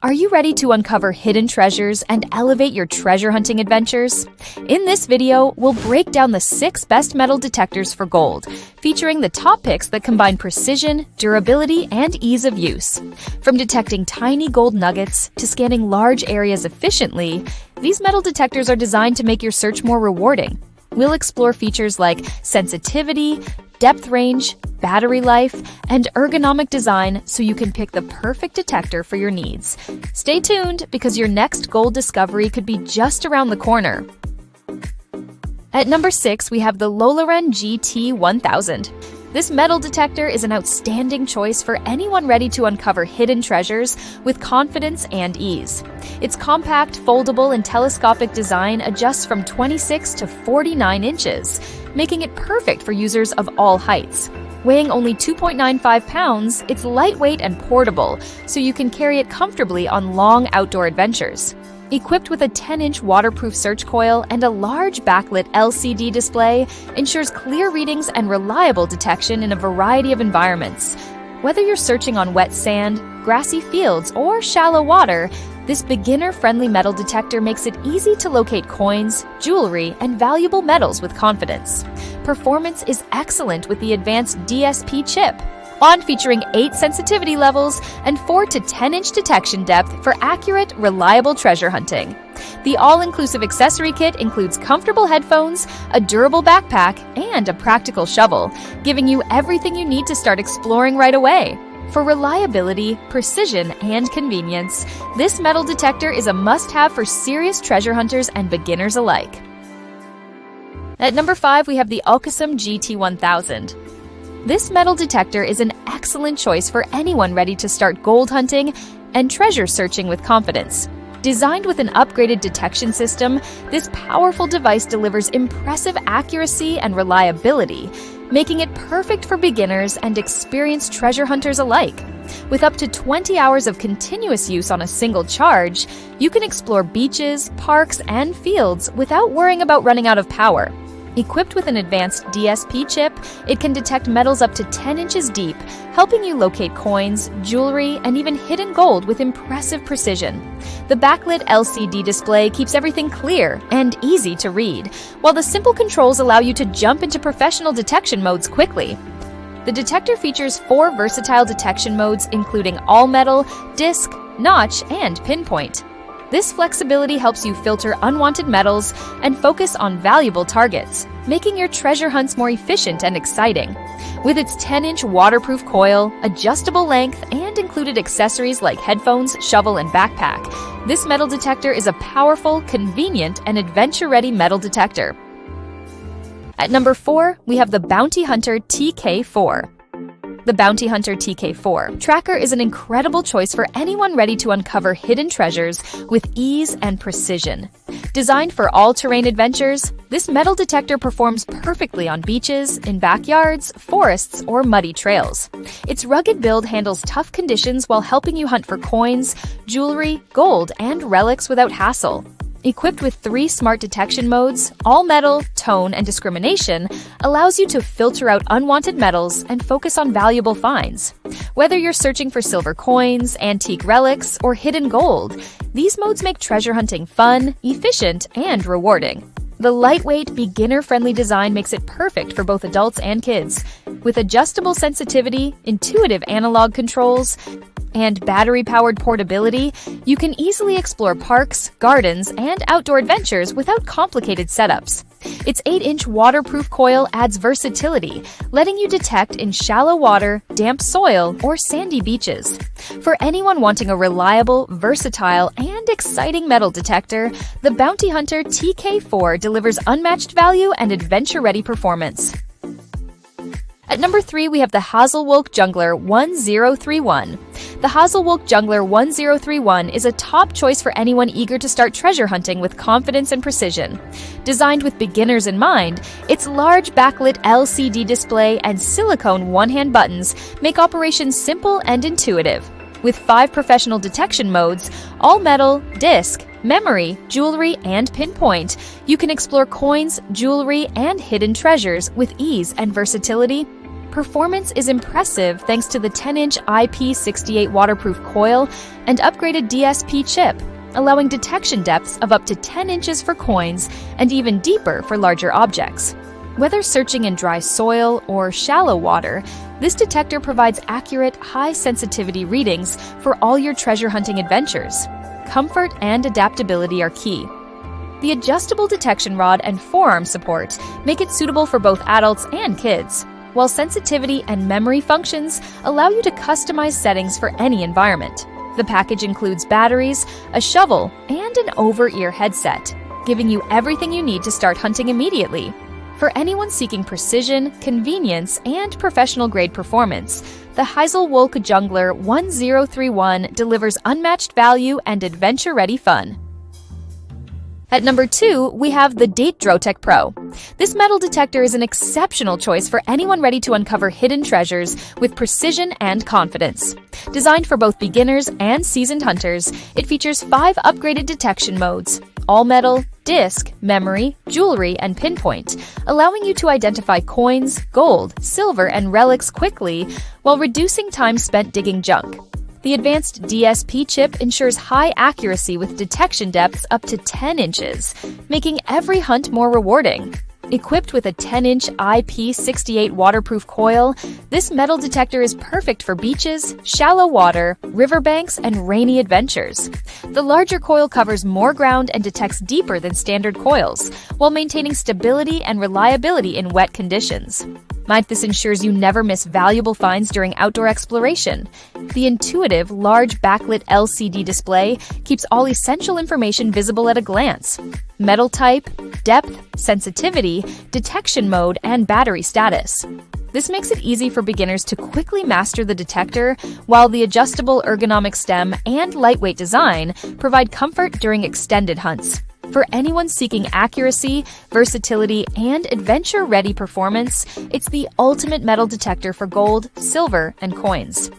Are you ready to uncover hidden treasures and elevate your treasure hunting adventures? In this video, we'll break down the 6 best metal detectors for gold, featuring the top picks that combine precision, durability, and ease of use. From detecting tiny gold nuggets to scanning large areas efficiently, these metal detectors are designed to make your search more rewarding. We'll explore features like sensitivity, depth range, battery life, and ergonomic design so you can pick the perfect detector for your needs. Stay tuned because your next gold discovery could be just around the corner. At number 6, we have the LOLARAN GT1000. This metal detector is an outstanding choice for anyone ready to uncover hidden treasures with confidence and ease. Its compact, foldable, and telescopic design adjusts from 26 to 49 inches, making it perfect for users of all heights. Weighing only 2.95 pounds, it's lightweight and portable, so you can carry it comfortably on long outdoor adventures. Equipped with a 10-inch waterproof search coil and a large backlit LCD display, ensures clear readings and reliable detection in a variety of environments. Whether you're searching on wet sand, grassy fields, or shallow water, this beginner-friendly metal detector makes it easy to locate coins, jewelry, and valuable metals with confidence. Performance is excellent with the advanced DSP chip, featuring 8 sensitivity levels and 4 to 10-inch detection depth for accurate, reliable treasure hunting. The all-inclusive accessory kit includes comfortable headphones, a durable backpack, and a practical shovel, giving you everything you need to start exploring right away. For reliability, precision, and convenience, this metal detector is a must-have for serious treasure hunters and beginners alike. At number 5, we have the OKESAM GT1000. This metal detector is an excellent choice for anyone ready to start gold hunting and treasure searching with confidence. Designed with an upgraded detection system, this powerful device delivers impressive accuracy and reliability, making it perfect for beginners and experienced treasure hunters alike. With up to 20 hours of continuous use on a single charge, you can explore beaches, parks, and fields without worrying about running out of power. Equipped with an advanced DSP chip, it can detect metals up to 10 inches deep, helping you locate coins, jewelry, and even hidden gold with impressive precision. The backlit LCD display keeps everything clear and easy to read, while the simple controls allow you to jump into professional detection modes quickly. The detector features 4 versatile detection modes, including all metal, disc, notch, and pinpoint. This flexibility helps you filter unwanted metals and focus on valuable targets, making your treasure hunts more efficient and exciting. With its 10-inch waterproof coil, adjustable length, and included accessories like headphones, shovel, and backpack, this metal detector is a powerful, convenient, and adventure-ready metal detector. At number 4, we have the Hunter TK4. The Hunter TK4 tracker is an incredible choice for anyone ready to uncover hidden treasures with ease and precision. Designed for all-terrain adventures, this metal detector performs perfectly on beaches, in backyards, forests, or muddy trails. Its rugged build handles tough conditions while helping you hunt for coins, jewelry, gold, and relics without hassle. Equipped with 3 smart detection modes, all metal, tone, and discrimination allows you to filter out unwanted metals and focus on valuable finds. Whether you're searching for silver coins, antique relics, or hidden gold, these modes make treasure hunting fun, efficient, and rewarding. The lightweight, beginner-friendly design makes it perfect for both adults and kids. With adjustable sensitivity, intuitive analog controls, and battery-powered portability, you can easily explore parks, gardens, and outdoor adventures without complicated setups. Its 8-inch waterproof coil adds versatility, letting you detect in shallow water, damp soil, or sandy beaches. For anyone wanting a reliable, versatile, and exciting metal detector, the Hunter TK4 delivers unmatched value and adventure-ready performance. At number 3, we have the Hazlewolke Jungler 1031. The Hazlewolke Jungler 1031 is a top choice for anyone eager to start treasure hunting with confidence and precision. Designed with beginners in mind, its large backlit LCD display and silicone one-hand buttons make operations simple and intuitive. With 5 professional detection modes, all metal, disc, memory, jewelry, and pinpoint, you can explore coins, jewelry, and hidden treasures with ease and versatility. Performance is impressive thanks to the 10-inch IP68 waterproof coil and upgraded DSP chip, allowing detection depths of up to 10 inches for coins and even deeper for larger objects. Whether searching in dry soil or shallow water, this detector provides accurate, high-sensitivity readings for all your treasure hunting adventures. Comfort and adaptability are key. The adjustable detection rod and forearm support make it suitable for both adults and kids, while sensitivity and memory functions allow you to customize settings for any environment. The package includes batteries, a shovel, and an over-ear headset, giving you everything you need to start hunting immediately. For anyone seeking precision, convenience, and professional-grade performance, the Hazlewolke Jungler 1031 delivers unmatched value and adventure-ready fun. At number 2, we have the DET-DROTEK-PRO. This metal detector is an exceptional choice for anyone ready to uncover hidden treasures with precision and confidence. Designed for both beginners and seasoned hunters, it features 5 upgraded detection modes: all metal, disc, memory, jewelry, and pinpoint, allowing you to identify coins, gold, silver, and relics quickly while reducing time spent digging junk. The advanced DSP chip ensures high accuracy with detection depths up to 10 inches, making every hunt more rewarding. Equipped with a 10-inch IP68 waterproof coil, this metal detector is perfect for beaches, shallow water, riverbanks, and rainy adventures. The larger coil covers more ground and detects deeper than standard coils, while maintaining stability and reliability in wet conditions. This ensures you never miss valuable finds during outdoor exploration. The intuitive, large backlit LCD display keeps all essential information visible at a glance: metal type, depth, sensitivity, detection mode, and battery status. This makes it easy for beginners to quickly master the detector, while the adjustable ergonomic stem and lightweight design provide comfort during extended hunts. For anyone seeking accuracy, versatility, and adventure-ready performance, it's the ultimate metal detector for gold, silver, and coins.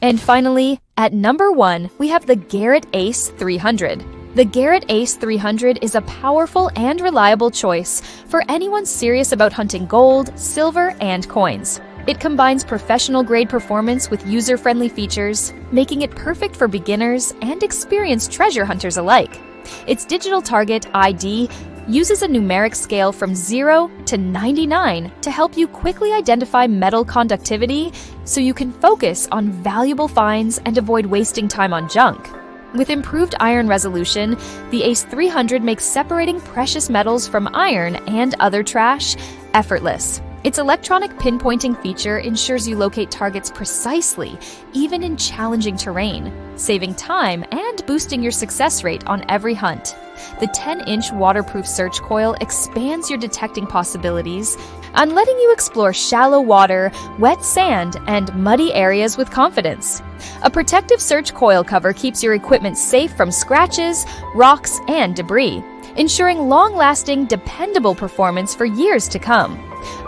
And finally, at number 1, we have the Garrett Ace 300. The Garrett Ace 300 is a powerful and reliable choice for anyone serious about hunting gold, silver, and coins. It combines professional-grade performance with user-friendly features, making it perfect for beginners and experienced treasure hunters alike. Its digital target ID uses a numeric scale from 0 to 99 to help you quickly identify metal conductivity so you can focus on valuable finds and avoid wasting time on junk. With improved iron resolution, the Ace 300 makes separating precious metals from iron and other trash effortless. Its electronic pinpointing feature ensures you locate targets precisely, even in challenging terrain, saving time and boosting your success rate on every hunt. The 10-inch waterproof search coil expands your detecting possibilities and letting you explore shallow water, wet sand, and muddy areas with confidence. A protective search coil cover keeps your equipment safe from scratches, rocks, and debris, ensuring long-lasting, dependable performance for years to come.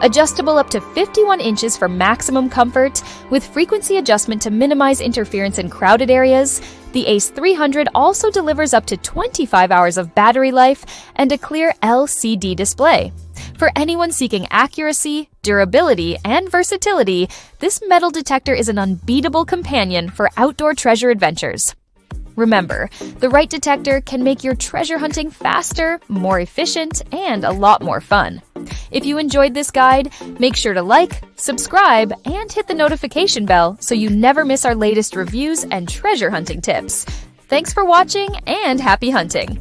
Adjustable up to 51 inches for maximum comfort, with frequency adjustment to minimize interference in crowded areas, the Ace 300 also delivers up to 25 hours of battery life and a clear LCD display. For anyone seeking accuracy, durability, and versatility, this metal detector is an unbeatable companion for outdoor treasure adventures. Remember, the right detector can make your treasure hunting faster, more efficient, and a lot more fun. If you enjoyed this guide, make sure to like, subscribe, and hit the notification bell so you never miss our latest reviews and treasure hunting tips. Thanks for watching, and happy hunting!